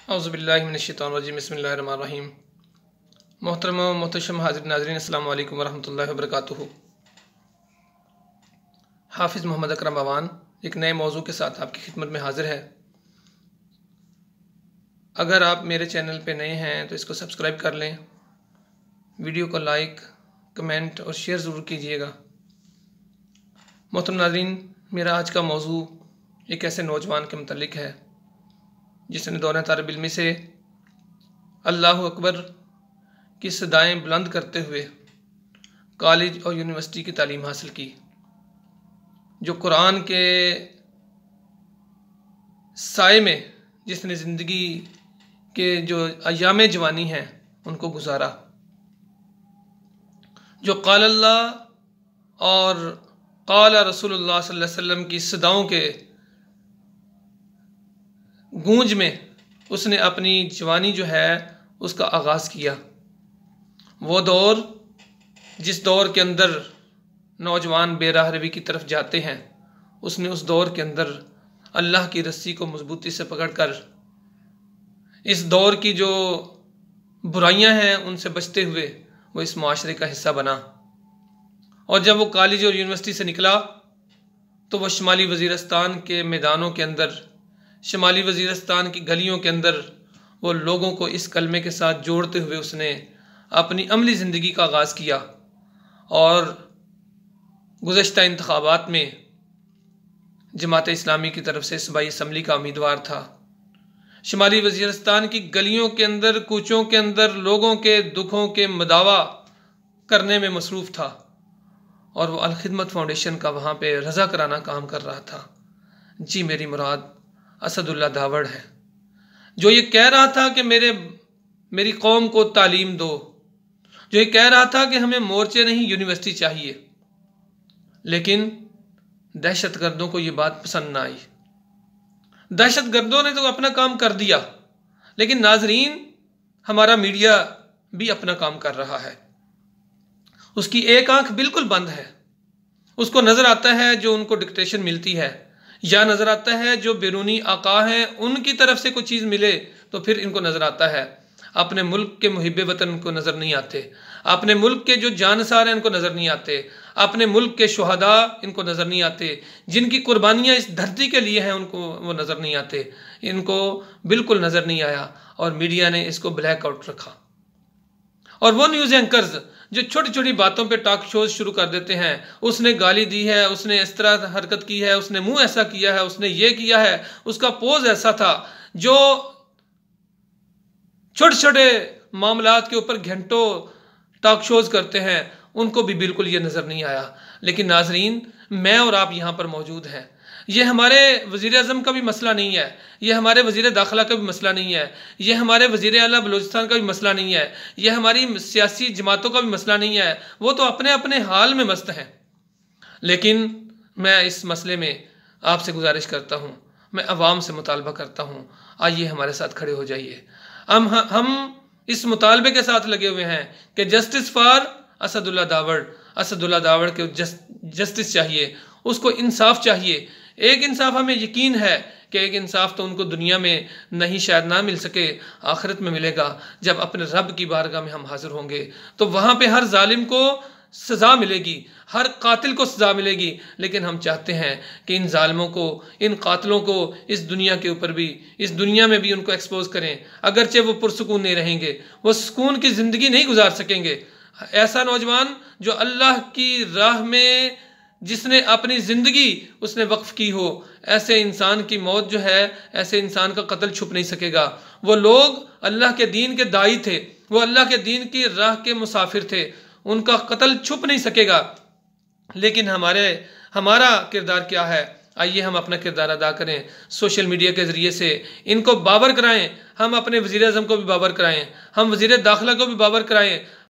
औज़ुबिल्लाहि मिनश्शैतानिर्रजीम बिस्मिल्लाहिर्रहमानिर्रहीम। मोहतरम मोहतशम हाज़िर नाज़रीन, अस्सलामु अलैकुम वरहमतुल्लाहि वबरकातुहू। हाफ़िज़ मोहम्मद अकरम अवान एक नए मौजू के साथ आपकी खिदमत में हाज़िर है। अगर आप मेरे चैनल पे नए हैं तो इसको सब्सक्राइब कर लें, वीडियो को लाइक, कमेंट और शेयर ज़रूर कीजिएगा। मोहतरम नाज़रीन, मेरा आज का मौजू एक ऐसे नौजवान के मुतल्लिक है जिसने दौरान तालिब इल्मी से अल्लाह अकबर की सदाएं बुलंद करते हुए कॉलेज और यूनिवर्सिटी की तालीम हासिल की। जो कुरान के साए में जिसने ज़िंदगी के जो अयाम जवानी हैं उनको गुजारा, जो क़ाल अल्लाह और क़ाल रसूलुल्लाह सल्लल्लाहु अलैहि वसल्लम की सदाओं के गूंज में उसने अपनी जवानी जो है उसका आगाज़ किया। वो दौर जिस दौर के अंदर नौजवान बेराह रवी की तरफ जाते हैं, उसने उस दौर के अंदर अल्लाह की रस्सी को मजबूती से पकड़कर इस दौर की जो बुराइयां हैं उनसे बचते हुए वो इस माशरे का हिस्सा बना। और जब वो कॉलेज और यूनिवर्सिटी से निकला तो वह शुमाली वज़ीरिस्तान के मैदानों के अंदर, शुमाली वज़ीरिस्तान की गलियों के अंदर वो लोगों को इस कलमे के साथ जोड़ते हुए उसने अपनी अमली ज़िंदगी का आगाज़ किया। और गुज़श्ता इंतखाबात में जमात इस्लामी की तरफ से सूबाई असम्बली का उम्मीदवार था। शुमाली वज़ीरिस्तान की गलियों के अंदर, कूचों के अंदर लोगों के दुखों के मदावा करने में मसरूफ़ था और वो अल खिदमत फाउंडेशन का वहाँ पे रज़ा कराना काम कर रहा था। जी, मेरी मुराद असदुल्ला दावड़ है, जो ये कह रहा था कि मेरी कौम को तालीम दो, जो ये कह रहा था कि हमें मोर्चे नहीं यूनिवर्सिटी चाहिए। लेकिन दहशत गर्दों को ये बात पसंद ना आई। दहशत गर्दों ने तो अपना काम कर दिया, लेकिन नाजरीन, हमारा मीडिया भी अपना काम कर रहा है। उसकी एक आंख बिल्कुल बंद है। उसको नजर आता है जो उनको डिक्टेशन मिलती है, या नजर आता है जो बैरूनी आका हैं उनकी तरफ से कोई चीज़ मिले तो फिर इनको नजर आता है। अपने मुल्क के मुहिब्बे वतन इनको नजर नहीं आते, अपने मुल्क के जो जानसार हैं इनको नजर नहीं आते, अपने मुल्क के शुहदा इनको नजर नहीं आते, जिनकी कुर्बानियां इस धरती के लिए हैं उनको वो नजर नहीं आते। इनको बिल्कुल नजर नहीं आया और मीडिया ने इसको ब्लैक आउट रखा। और वो न्यूज़ एंकर्स जो छोटी छोटी बातों पे टॉक शोज शुरू कर देते हैं, उसने गाली दी है, उसने इस तरह हरकत की है, उसने मुंह ऐसा किया है, उसने ये किया है, उसका पोज ऐसा था, जो छोटे छोटे मामलात के ऊपर घंटों टॉक शोज करते हैं, उनको भी बिल्कुल ये नज़र नहीं आया। लेकिन नाजरीन, मैं और आप यहाँ पर मौजूद हैं। ये हमारे वज़ीर आज़म का भी मसला नहीं है, ये हमारे वज़ीर दाखिला का भी मसला नहीं है, ये हमारे वज़ीर आला बलूचिस्तान का भी मसला नहीं है, ये हमारी सियासी जमातों का भी मसला नहीं है। वो तो अपने अपने हाल में मस्त हैं। लेकिन मैं इस मसले में आपसे गुजारिश करता हूँ, मैं अवाम से मुतालबा करता हूँ, आइए हमारे साथ खड़े हो जाइए। हम इस मुतालबे के साथ लगे हुए हैं कि जस्टिस फॉर असदुल्ला दावड़, असदुल्ला दावड़ के जस्टिस चाहिए, उसको इंसाफ चाहिए। एक इंसाफ हमें यकीन है कि एक इंसाफ तो उनको दुनिया में नहीं, शायद ना मिल सके, आखिरत में मिलेगा। जब अपने रब की बारगाह में हम हाजिर होंगे तो वहाँ पे हर जालिम को सज़ा मिलेगी, हर कातिल को सज़ा मिलेगी। लेकिन हम चाहते हैं कि इन जालिमों को, इन कातिलों को इस दुनिया के ऊपर भी, इस दुनिया में भी उनको एक्सपोज करें। अगरचे वो पुरसुकून नहीं रहेंगे, वो सुकून की ज़िंदगी नहीं गुजार सकेंगे। ऐसा नौजवान जो अल्लाह की राह में जिसने अपनी ज़िंदगी उसने वक्फ की हो, ऐसे इंसान की मौत जो है, ऐसे इंसान का कत्ल छुप नहीं सकेगा। वो लोग अल्लाह के दीन के दाई थे, वो अल्लाह के दीन की राह के मुसाफिर थे, उनका कत्ल छुप नहीं सकेगा। लेकिन हमारा किरदार क्या है? आइए हम अपना किरदार अदा करें। सोशल मीडिया के ज़रिए से इनको बावर कराएं। हम अपने वज़ीर आज़म को भी बावर कराएं, हम वज़ीर दाखिला को भी बावर कराएं,